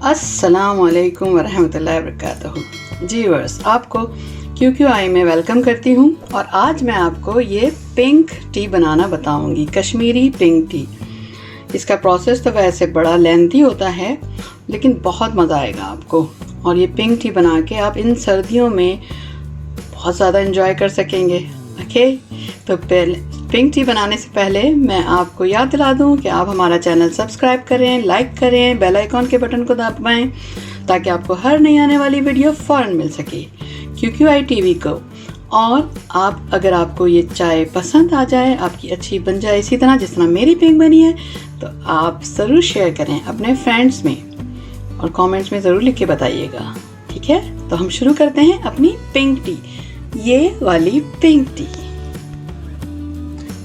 अस्सलामुअलैकुम वरहमतुल्लाहि वबरकातुहू। जी वर्स, आपको QQI में वेलकम करती हूँ और आज मैं आपको ये पिंक टी बनाना बताऊँगी, कश्मीरी पिंक टी। इसका प्रोसेस तो वैसे बड़ा लेंथी होता है लेकिन बहुत मज़ा आएगा आपको। और ये पिंक टी बना के आप इन सर्दियों में बहुत ज़्यादा इन्जॉय कर सकेंगे। ओके, तो पहले पिंक टी बनाने से पहले मैं आपको याद दिला दूं कि आप हमारा चैनल सब्सक्राइब करें, लाइक करें, बेल आइकॉन के बटन को दबाएं ताकि आपको हर नई आने वाली वीडियो फ़ौरन मिल सके QQI TV को। और आप अगर आपको ये चाय पसंद आ जाए, आपकी अच्छी बन जाए इसी तरह जिस तरह मेरी पिंक बनी है, तो आप ज़रूर शेयर करें अपने फ्रेंड्स में और कमेंट्स में ज़रूर लिख के बताइएगा। ठीक है, तो हम शुरू करते हैं अपनी पिंक टी। ये वाली pink T,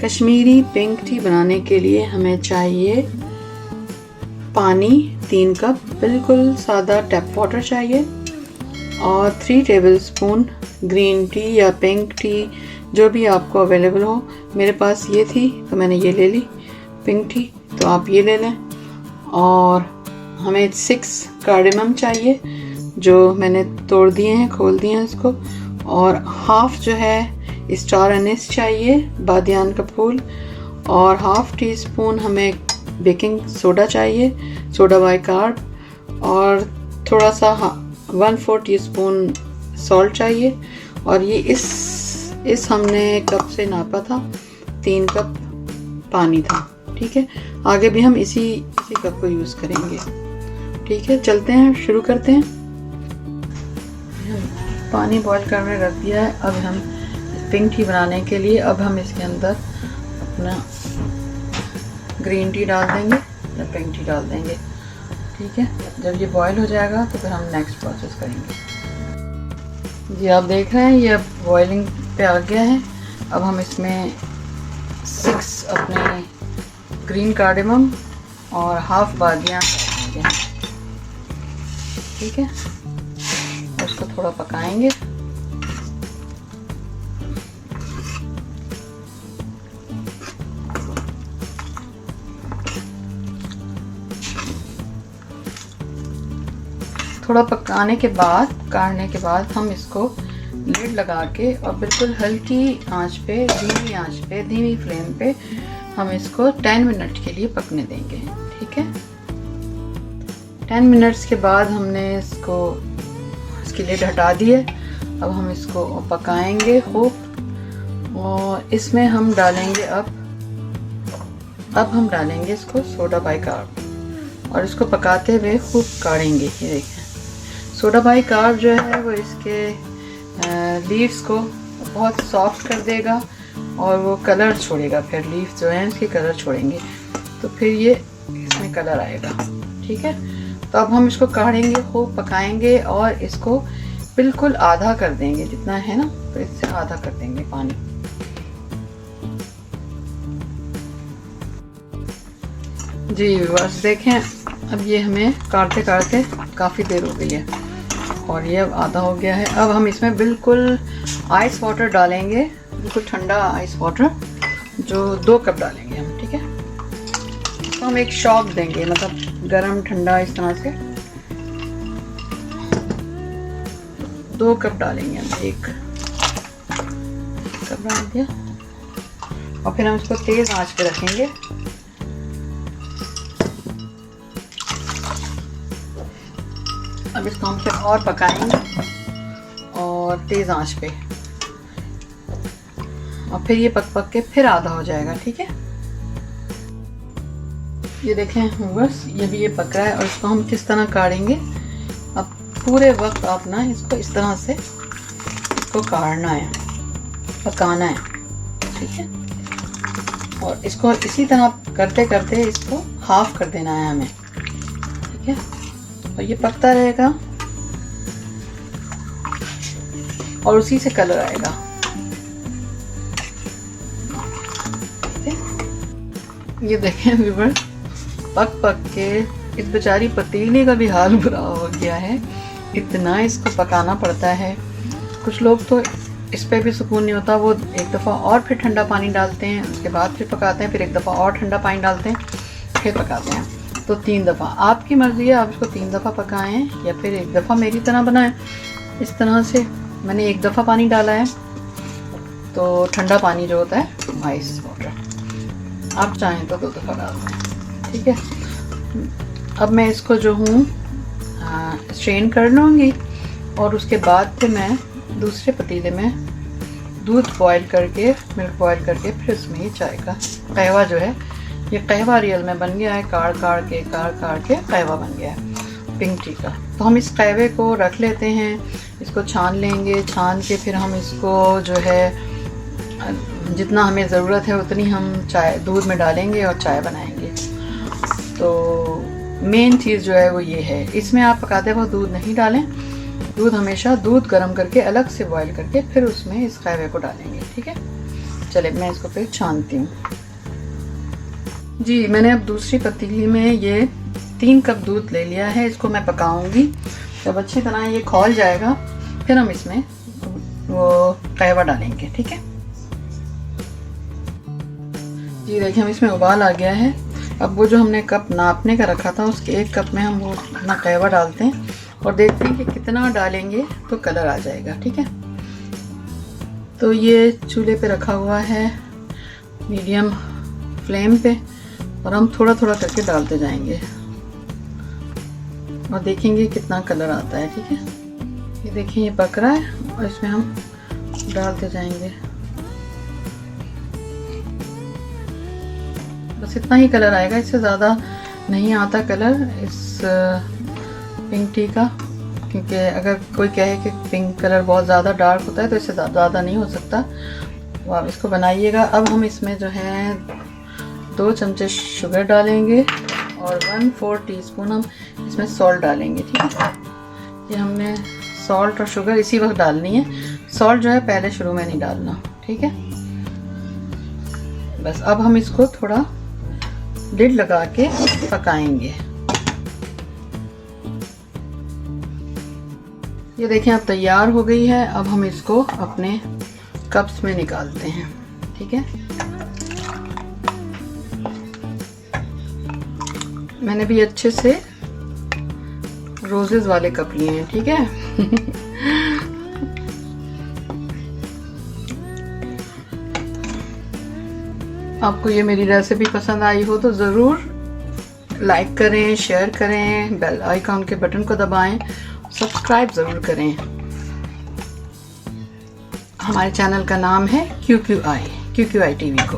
Kashmiri pink T बनाने के लिए हमें चाहिए पानी 3 कप, बिल्कुल सादा टैप वाटर चाहिए, और 3 टेबलस्पून ग्रीन टी या पिंक टी जो भी आपको अवेलेबल हो। मेरे पास ये थी तो मैंने ये ले ली पिंक टी, तो आप ये ले लें। और हमें 6 कार्डेमम चाहिए जो मैंने तोड़ दिए हैं, खोल दिए हैं उसको। और हाफ जो है स्टार एनिस चाहिए, बादियान का फूल। और हाफ टी स्पून हमें बेकिंग सोडा चाहिए, सोडा बाइकार्ब। और थोड़ा सा 1/4 टीस्पून सॉल्ट चाहिए। और ये इस हमने कप से नापा था, 3 कप पानी था। ठीक है, आगे भी हम इसी कप को यूज़ करेंगे। ठीक है, चलते हैं, शुरू करते हैं। पानी बॉईल करने रख दिया है। अब हम पिंक टी बनाने के लिए अब हम इसके अंदर अपना ग्रीन टी डाल देंगे या पिंक टी डाल देंगे। ठीक है, जब ये बॉईल हो जाएगा तो फिर हम नेक्स्ट प्रोसेस करेंगे। जी आप देख रहे हैं ये अब बॉइलिंग पे आ गया है। अब हम इसमें 6 अपने ग्रीन कार्डेमम और हाफ बादियाँ डालेंगे। ठीक है, उसको थोड़ा पकाएंगे। थोड़ा पकाने के बाद, काढ़ने के बाद हम इसको लिड लगा के और बिल्कुल हल्की आंच पे, धीमी आंच पे, धीमी फ्लेम पे हम इसको 10 मिनट के लिए पकने देंगे। ठीक है, 10 मिनट्स के बाद हमने इसकी लिड हटा दी है। अब हम इसको पकाएंगे खूब। और इसमें हम डालेंगे अब हम डालेंगे इसको सोडा बाइकार्ब और इसको पकाते हुए खूब काढ़ेंगे। ये देखें, सोडा बाइकार्ब जो है वो इसके लीव्स को बहुत सॉफ्ट कर देगा और वो कलर छोड़ेगा। फिर लीव्स जो हैं इसके कलर छोड़ेंगे तो फिर ये इसमें कलर आएगा। ठीक है, तो अब हम इसको काढ़ेंगे, खूब पकाएंगे और इसको बिल्कुल आधा कर देंगे, जितना है ना तो इससे आधा कर देंगे पानी। जी बस देखें, अब ये हमें काढ़ते काढ़ते काफ़ी देर हो गई है और ये अब आधा हो गया है। अब हम इसमें बिल्कुल आइस वाटर डालेंगे, बिल्कुल ठंडा आइस वाटर, जो 2 कप डालेंगे हम। ठीक है, तो हम एक शॉक देंगे, मतलब गरम ठंडा इस तरह से 2 कप डालेंगे हम। 1 कप डाल दिया और फिर हम इसको तेज़ आंच पे रखेंगे। अब इसको हम फिर और पकाएंगे और तेज़ आंच पे, और फिर ये पक के फिर आधा हो जाएगा। ठीक है, ये देखें बस ये भी ये पक रहा है और इसको हम किस तरह काढ़ेंगे। अब पूरे वक्त आप ना इसको इस तरह से इसको काढ़ना है, पकाना है। ठीक है, और इसको इसी तरह करते करते इसको हाफ कर देना है हमें। ठीक है, और ये पकता रहेगा और उसी से कलर आएगा। ठीक है, ये देखें व्यूअर्स, पक के इस बेचारी पतीली का भी हाल बुरा हो गया है। इतना इसको पकाना पड़ता है। कुछ लोग तो इस पे भी सुकून नहीं होता, वो एक दफ़ा और फिर ठंडा पानी डालते हैं, उसके बाद फिर पकाते हैं, फिर एक दफ़ा और ठंडा पानी डालते हैं, फिर पकाते हैं। तो 3 दफ़ा, आपकी मर्ज़ी है, आप इसको 3 दफ़ा पकाएं या फिर 1 दफ़ा मेरी तरह बनाएं। इस तरह से मैंने 1 दफ़ा पानी डाला है, तो ठंडा पानी जो होता है आइस वाटर, आप चाहें तो 2 दफ़ा डाल दें, ठीक है। अब मैं इसको जो हूँ स्ट्रेन कर लूँगी और उसके बाद फिर मैं दूसरे पतीले में दूध बॉयल करके, मिल्क बॉयल करके, फिर उसमें ही चाय का कहवा जो है, ये कहवा रियल में बन गया है, काढ़ के कहवा बन गया है पिंक टी का। तो हम इस कहवे को रख लेते हैं, इसको छान लेंगे, छान के फिर हम इसको जो है जितना हमें ज़रूरत है उतनी हम चाय दूध में डालेंगे और चाय बनाएंगे। तो मेन चीज़ जो है वो ये है, इसमें आप पकाते वक्त दूध नहीं डालें, दूध हमेशा दूध गर्म करके अलग से बॉईल करके फिर उसमें इस कहवे को डालेंगे, ठीक है। चलिए मैं इसको फिर छानती हूँ। जी, मैंने अब दूसरी पतीली में ये 3 कप दूध ले लिया है, इसको मैं पकाऊंगी। जब अच्छी तरह ये खौल जाएगा फिर हम इसमें वो कहवा डालेंगे, ठीक है। जी देखिए, हम इसमें उबाल आ गया है। अब वो जो हमने कप नापने का रखा था उसके 1 कप में हम वो अपना कहवा डालते हैं और देखते हैं कि कितना डालेंगे तो कलर आ जाएगा, ठीक है। तो ये चूल्हे पे रखा हुआ है मीडियम फ्लेम पे और हम थोड़ा थोड़ा करके डालते जाएंगे और देखेंगे कितना कलर आता है, ठीक है। ये देखिए ये पक रहा है और इसमें हम डालते जाएंगे। बस इतना ही कलर आएगा, इससे ज़्यादा नहीं आता कलर इस पिंक टी का, क्योंकि अगर कोई कहे कि पिंक कलर बहुत ज़्यादा डार्क होता है तो इससे ज़्यादा नहीं हो सकता। तो आप इसको बनाइएगा। अब हम इसमें जो है 2 चमचे शुगर डालेंगे और 1/4 टीस्पून हम इसमें सॉल्ट डालेंगे, ठीक है। ये हमने सॉल्ट और शुगर इसी वक्त डालनी है, सॉल्ट जो है पहले शुरू में नहीं डालना, ठीक है। बस अब हम इसको थोड़ा लिड लगा के पकाएंगे। ये देखें अब तैयार हो गई है। अब हम इसको अपने कप्स में निकालते हैं, ठीक है। मैंने भी अच्छे से रोजेस वाले कप लिए हैं, ठीक है। आपको ये मेरी रेसिपी पसंद आई हो तो ज़रूर लाइक करें, शेयर करें, बेल आइकॉन के बटन को दबाएं, सब्सक्राइब ज़रूर करें। हमारे चैनल का नाम है QQI TV को।